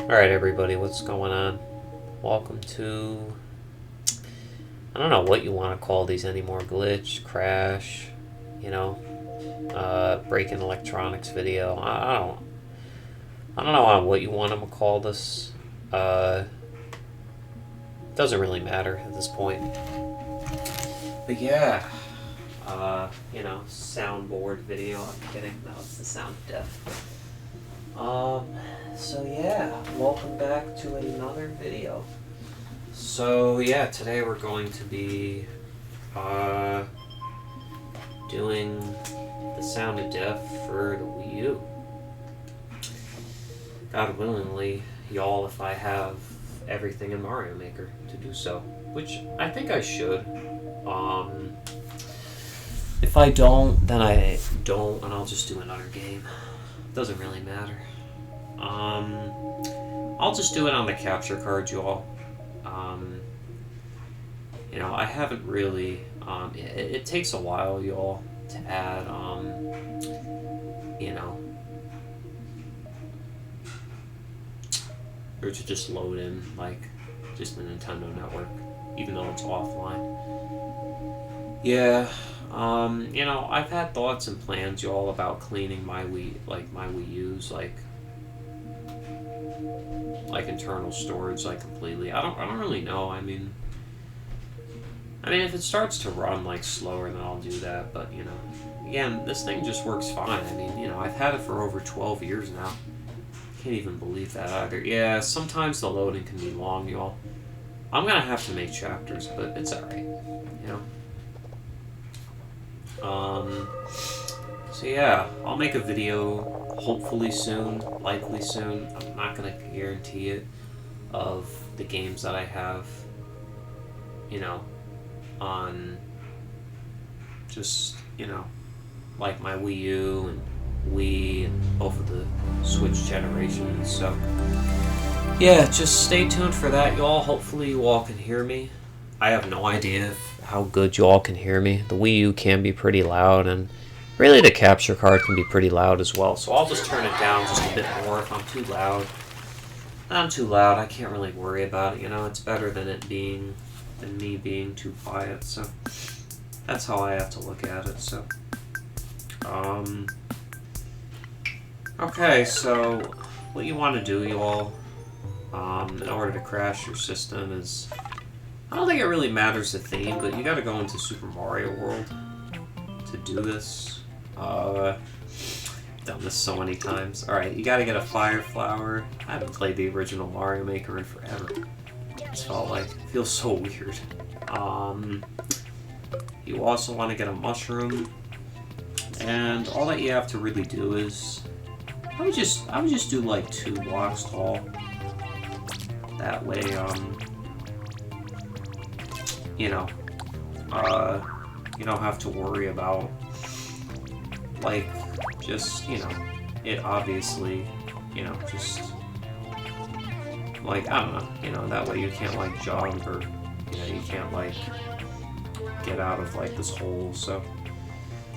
Alright everybody, what's going on? Welcome to... I don't know what you want to call these anymore. Glitch, crash, you know, break-in electronics video. I don't know what you want to call this. Doesn't really matter at this point. But yeah, you know, soundboard video. I'm kidding. No, it's the sound deaf. So yeah, welcome back to another video. So yeah, today we're going to be doing the sound of death for the Wii U. God willingly, y'all, if I have everything in Mario Maker to do so, which I think I should. If I don't, then I don't, and I'll just do another game. Doesn't really matter. I'll just do it on the capture card, y'all. You know, I haven't really, it takes a while, y'all, to add, you know, or to just load in, like, just the Nintendo Network, even though it's offline. Yeah, you know, I've had thoughts and plans, y'all, about cleaning my Wii U's, like internal storage, like, completely. I don't really know. I mean, if it starts to run, like, slower, then I'll do that, but, you know, again, this thing just works fine. I mean, you know, I've had it for over 12 years now. Can't even believe that either. Yeah, sometimes the loading can be long, y'all. I'm gonna have to make chapters, but it's alright, you know? So yeah, I'll make a video hopefully soon, likely soon. I'm not gonna guarantee it, of the games that I have, you know, on just, you know, like my Wii U and Wii and both of the Switch generations. So yeah, just stay tuned for that, y'all. Hopefully you all can hear me. I have no idea how good you all can hear me. The Wii U can be pretty loud, and really the capture card can be pretty loud as well. So I'll just turn it down just a bit more if I'm too loud. I'm too loud, I can't really worry about it, you know. It's better than me being too quiet, so that's how I have to look at it. So okay, so what you want to do, you all, in order to crash your system is, I don't think it really matters the theme, but you gotta go into Super Mario World to do this. Done this so many times. Alright, you gotta get a fire flower. I haven't played the original Mario Maker in forever. It feels so weird. You also want to get a mushroom, and all that you have to really do is, I would just do like 2 blocks tall. That way, you know, you don't have to worry about, like, just, you know, it obviously, you know, just, like, I don't know, you know, that way you can't, like, jump, or, you know, you can't, like, get out of, like, this hole. So,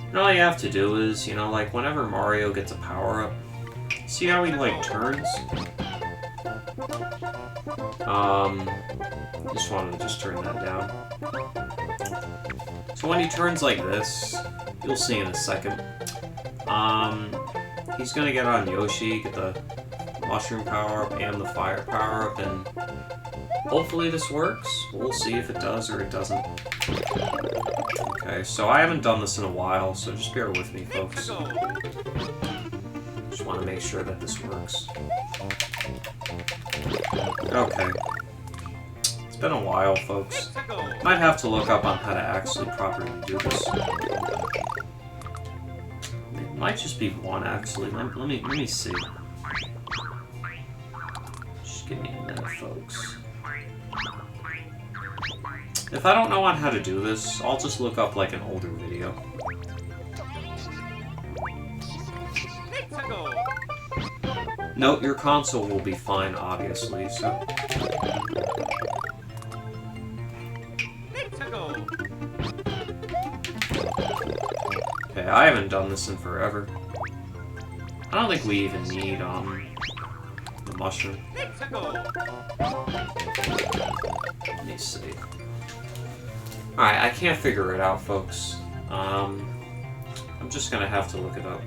and all you have to do is, you know, like, whenever Mario gets a power-up, see how he, like, turns? Just wanted to just turn that down. So when he turns like this, you'll see in a second, he's gonna get on Yoshi, get the mushroom power-up and the fire power-up, and hopefully this works. We'll see if it does or it doesn't. Okay, so I haven't done this in a while, so just bear with me, folks. Just want to make sure that this works. Okay. It's been a while, folks. Might have to look up on how to actually properly do this. It might just be 1, actually. Let me see. Just give me a minute, folks. If I don't know on how to do this, I'll just look up, like, an older video. Note, your console will be fine, obviously, so... Okay, I haven't done this in forever. I don't think we even need, the mushroom. Let me see. Alright, I can't figure it out, folks. I'm just gonna have to look it up.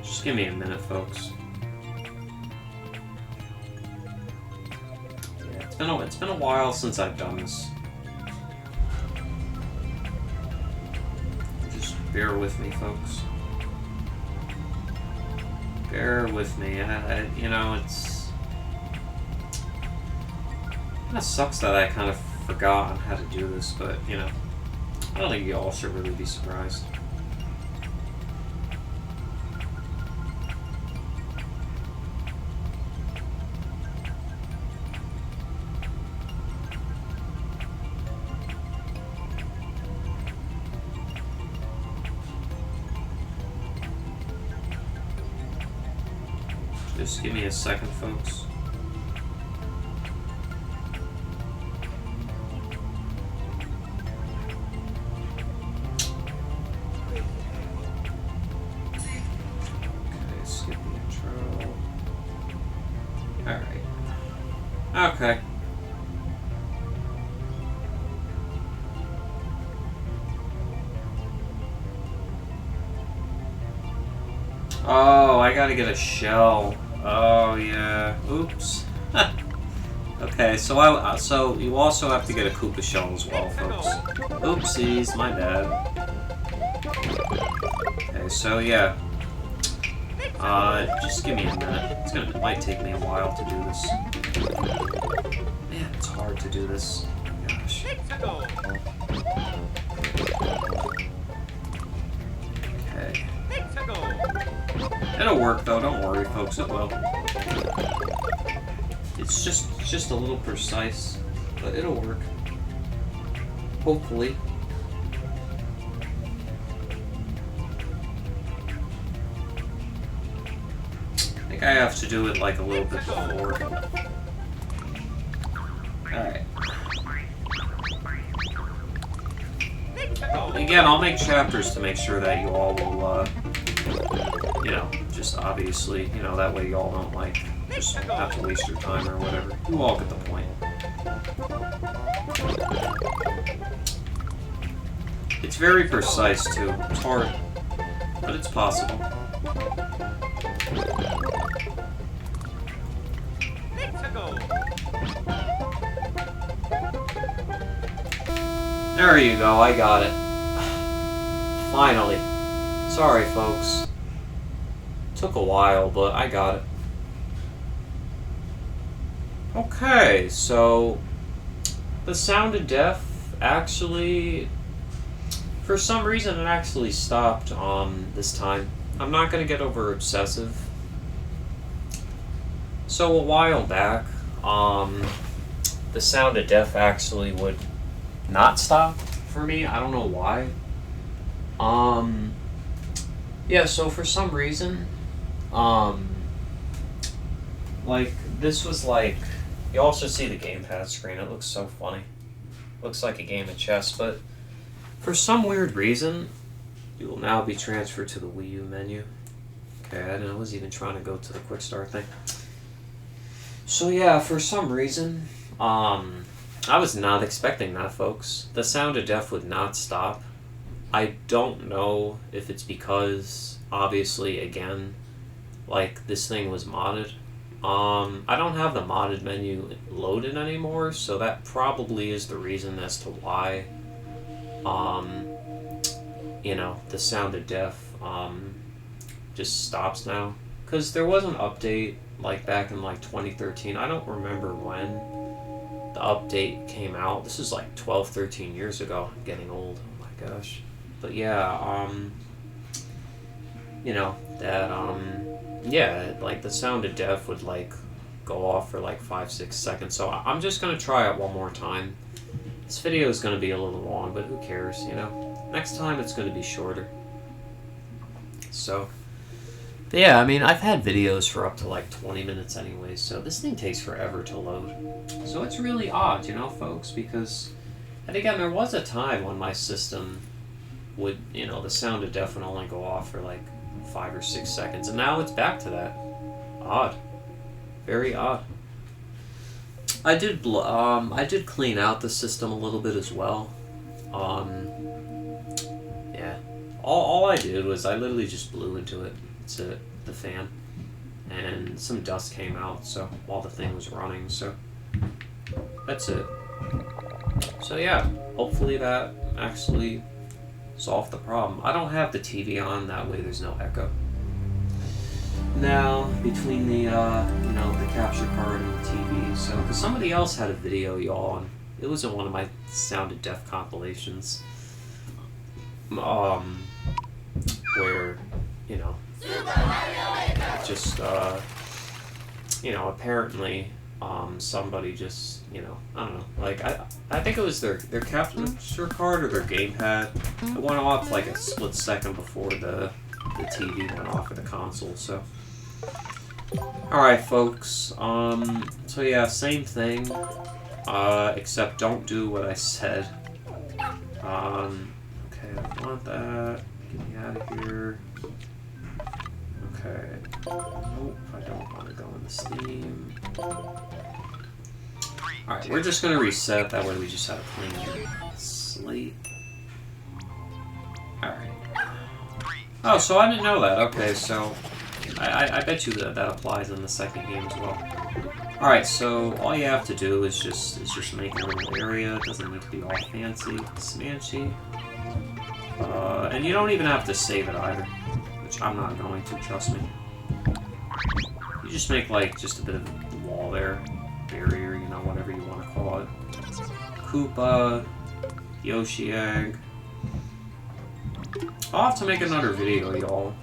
Just give me a minute, folks. Yeah, it's been a while since I've done this. Just bear with me, folks. Bear with me. You know, it's kind of sucks that I kind of forgot on how to do this, but you know, I don't think you all should really be surprised. Just give me a second, folks. Okay. Oh, I gotta get a shell. Oh yeah. Oops. Okay, so you also have to get a Koopa shell as well, folks. Oopsies, my bad. Okay, so yeah. Just give me a minute. It might take me a while to do this. Man, it's hard to do this. Oh, gosh. Okay. It'll work though, don't worry folks, it will. It's just a little precise, but it'll work. Hopefully. I think I have to do it like a little bit before. Alright. Again, I'll make chapters to make sure that you all will, you know, just obviously, you know, that way you all don't, like, just have to waste your time or whatever. You all get the point. It's very precise, too. It's hard, but it's possible. There you go, I got it. Finally. Sorry, folks. Took a while, but I got it. Okay, so the sound of death actually, for some reason, it actually stopped this time. I'm not gonna get over obsessive. So a while back, the sound of death actually would not stop for me. I don't know why. Yeah, so for some reason, like, this was like, you also see the gamepad screen, it looks so funny. Looks like a game of chess, but for some weird reason, you will now be transferred to the Wii U menu. Okay, I was even trying to go to the quick start thing. So yeah, for some reason, I was not expecting that, folks. The sound of death would not stop. I don't know if it's because, obviously, again, like, this thing was modded. I don't have the modded menu loaded anymore, so that probably is the reason as to why, you know, the sound of death, just stops now. Because there was an update, like, back in, like, 2013. I don't remember when the update came out. This is, like, 12, 13 years ago. I'm getting old. Oh, my gosh. But, yeah, you know, that, yeah, like, the sound of death would, like, go off for, like, 5-6 seconds. So I'm just going to try it one more time. This video is going to be a little long, but who cares, you know? Next time it's going to be shorter. So, but yeah, I mean, I've had videos for up to, like, 20 minutes anyways, so this thing takes forever to load. So it's really odd, you know, folks, because, and again, there was a time when my system would, you know, the sound of death would only go off for, like, 5 or 6 seconds, and now it's back to that. Odd. Very odd. I did clean out the system a little bit as well. Yeah. All I did was I literally just blew into it. It's the fan. And some dust came out, so while the thing was running, so that's it. So yeah, hopefully that actually solved the problem. I don't have the TV on, that way there's no echo. Now, between the, the capture card and the TV, so, because somebody else had a video, y'all, and it was in one of my Sounded Deaf compilations, where, just, apparently, somebody just, I don't know, like, I think it was their capture card or their gamepad. It went off like a split second before the TV went off of the console, so. Alright, folks, so yeah, same thing, except don't do what I said. Okay, I want that. Get me out of here. Okay. Nope, I don't want to go in the Steam. Alright, we're just gonna reset, that way we just have a clean slate. Alright. Oh, so I didn't know that. Okay, so I bet you that applies in the second game as well. Alright, so all you have to do is just make a little area. It doesn't need to be all fancy, smanchy. And you don't even have to save it either, which I'm not going to, trust me. You just make like just a bit of the wall there, barrier, whatever you want to call it. Koopa, Yoshi egg. I'll have to make another video, y'all.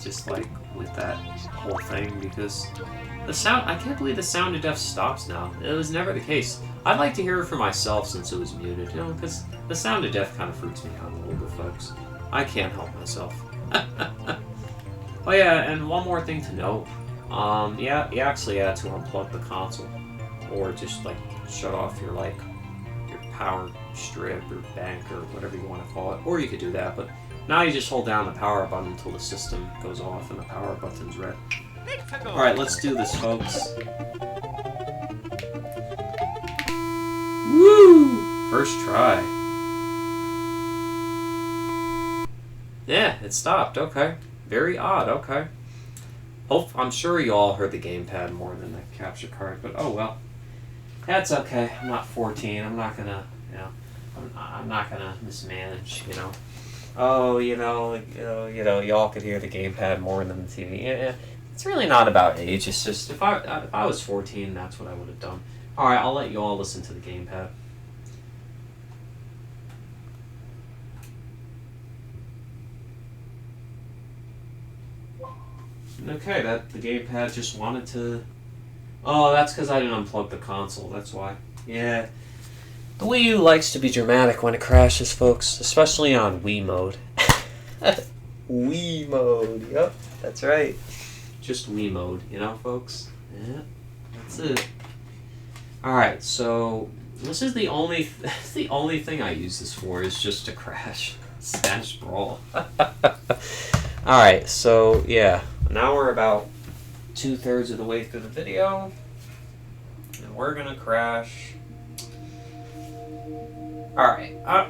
Just like with that whole thing, because the sound, I can't believe the Sounded Deaf stops now. It was never the case. I'd like to hear it for myself since it was muted, because the Sounded Deaf kind of freaks me out a little bit, folks. I can't help myself. Oh yeah, and one more thing to note. Yeah, you actually had to unplug the console, or just like shut off your power strip or bank or whatever you want to call it, or you could do that, but now you just hold down the power button until the system goes off and the power button's red. Alright, let's do this, folks. Woo! First try. Yeah, it stopped, okay. Very odd, okay. I'm sure you all heard the gamepad more than the capture card, but oh well. That's okay. I'm not 14. I'm not gonna, I'm not gonna mismanage, Oh, y'all could hear the gamepad more than the TV. Yeah, it's really not about age. It's just if I was 14, that's what I would have done. All right, I'll let you all listen to the gamepad. Okay, the gamepad just wanted to. Oh, that's because I didn't unplug the console. That's why. Yeah. The Wii U likes to be dramatic when it crashes, folks, especially on Wii mode. Wii mode, yep, that's right. Just Wii mode, folks? Yeah, that's it. Alright, so this is the only thing I use this for, is just to crash Smash Brawl. Alright, so yeah, now we're about 2/3 of the way through the video, and we're gonna crash. Alright, I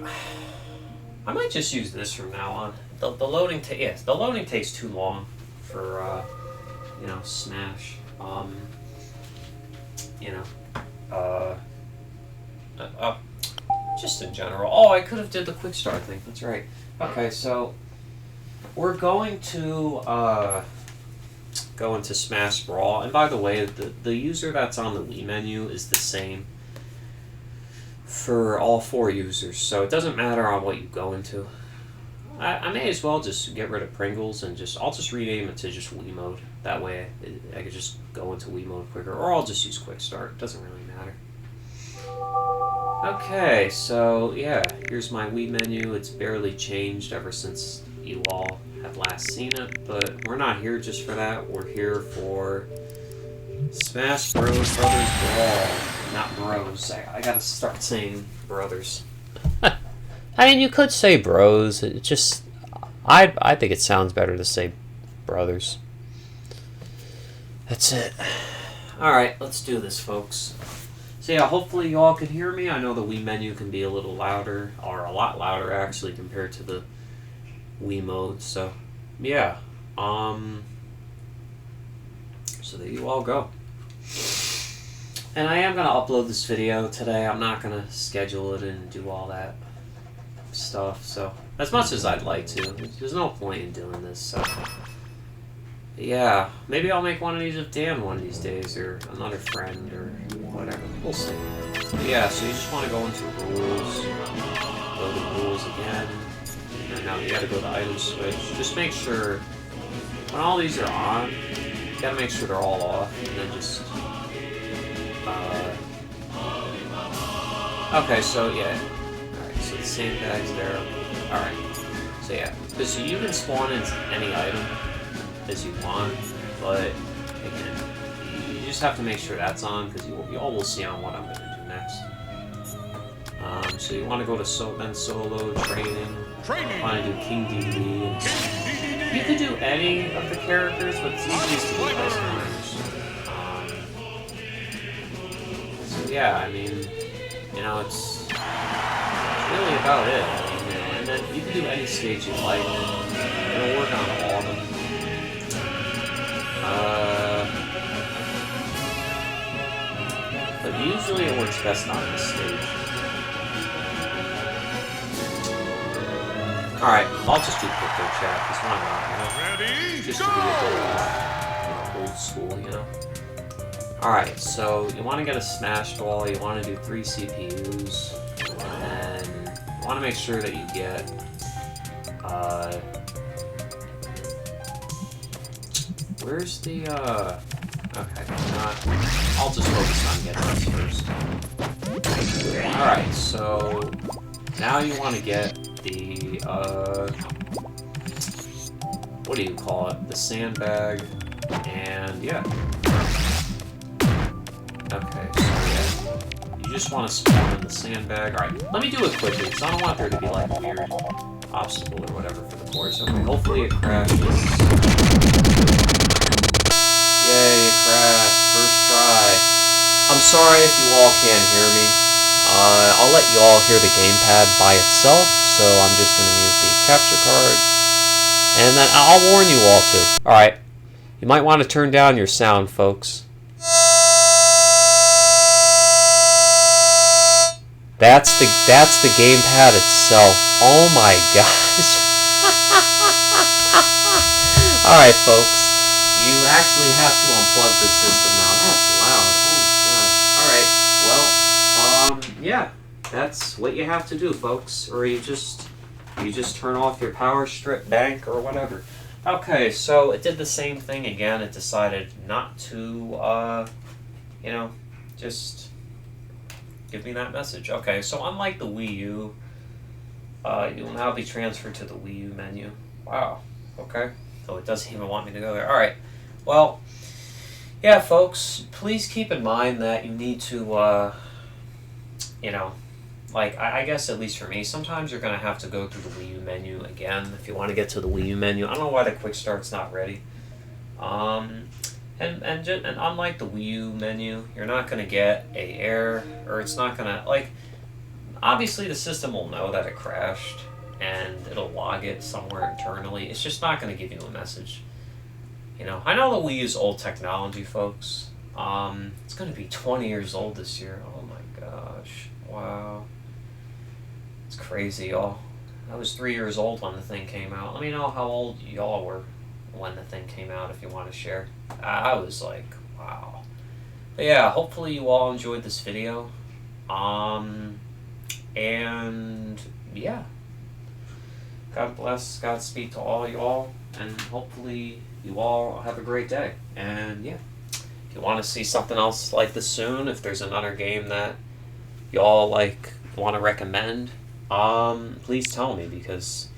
might just use this from now on. The loading the loading takes too long for Smash. Just in general. Oh, I could have did the quick start thing. That's right. Okay, so we're going to go into Smash Brawl. And by the way, the user that's on the Wii menu is the same for all 4 users, so it doesn't matter on what you go into. I may as well just get rid of Pringles and I'll just rename it to just Wii mode. That way I could just go into Wii mode quicker, or I'll just use quick start. It doesn't really matter. Okay, so yeah, here's my Wii menu. It's barely changed ever since you all have last seen it, but we're not here just for that. We're here for Smash Bros. Brothers Brawl. Not bros. I gotta start saying brothers. I mean, you could say bros. It just, I think it sounds better to say brothers. That's it. Alright, let's do this, folks. So yeah, hopefully you all can hear me. I know the Wii menu can be a little louder, or a lot louder actually, compared to the Wii mode. So yeah, so there you all go. And I am going to upload this video today. I'm not going to schedule it and do all that stuff. So as much as I'd like to, there's no point in doing this. So yeah, maybe I'll make one of these with Dan one of these days, or another friend, or whatever. We'll see. But yeah, so you just want to go into rules, go to rules again, and now you got to go to item switch. Just make sure when all these are on, you got to make sure they're all off, and then just okay, so yeah, alright, so the sandbag's there. Alright, so yeah, because you can spawn into any item as you want, but again, you just have to make sure that's on, because you all will see on what I'm going to do next. So you want to go to solo, training, want to do King DD. You could do any of the characters, but it's easiest to do customers. So yeah, I mean, you know, it's really about it. I mean, you know, and then you can do any stage you like. It'll work on all of them. But usually it works best on this stage. Alright, I'll just do crypto chat, because why not, you know? Just to be a bit old school, you know? Alright, so you want to get a smash ball, you want to do 3 CPUs, and you want to make sure that you get, where's the, okay, I'll just focus on getting this first. Alright, so now you want to get the, what do you call it? The sandbag, and yeah. Okay, so yeah, you just want to spawn in the sandbag. Alright, let me do it quickly, because I don't want there to be like a weird obstacle or whatever for the course. Okay, hopefully it crashes. Yay, it crashed. First try. I'm sorry if you all can't hear me. I'll let you all hear the gamepad by itself, so I'm just going to mute the capture card. And then I'll warn you all too. Alright, you might want to turn down your sound, folks. That's the gamepad itself. Oh my gosh. Alright, folks. You actually have to unplug the system now. That's loud. Oh my gosh. Alright, well, yeah. That's what you have to do, folks. Or you just turn off your power strip bank or whatever. Okay, so it did the same thing again. It decided not to, you know, just give me that message. Okay, so unlike the Wii U, you'll now be transferred to the Wii U menu. Wow, okay. So it doesn't even want me to go there. Alright, well, yeah, folks, please keep in mind that you need to, you know, like, I guess at least for me, sometimes you're going to have to go through the Wii U menu again if you want to get to the Wii U menu. I don't know why the quick start's not ready. And unlike the Wii U menu, you're not going to get a error, or it's not going to, like, obviously the system will know that it crashed, and it'll log it somewhere internally. It's just not going to give you a message. You know, I know the Wii is old technology, folks. It's going to be 20 years old this year. Oh my gosh. Wow. It's crazy, y'all. I was 3 years old when the thing came out. Let me know how old y'all were when the thing came out if you want to share. I was like, wow. But yeah, hopefully you all enjoyed this video. And yeah. God bless, Godspeed to all y'all, and hopefully you all have a great day. And yeah, if you want to see something else like this soon, if there's another game that y'all like want to recommend, please tell me, because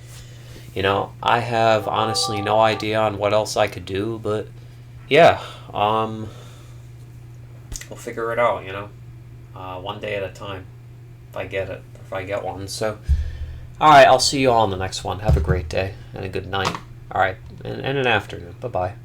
you know, I have honestly no idea on what else I could do, but yeah, we'll figure it out, you know, one day at a time, if I get it, if I get one. So alright, I'll see you all in the next one. Have a great day and a good night. Alright, and an afternoon. Bye-bye.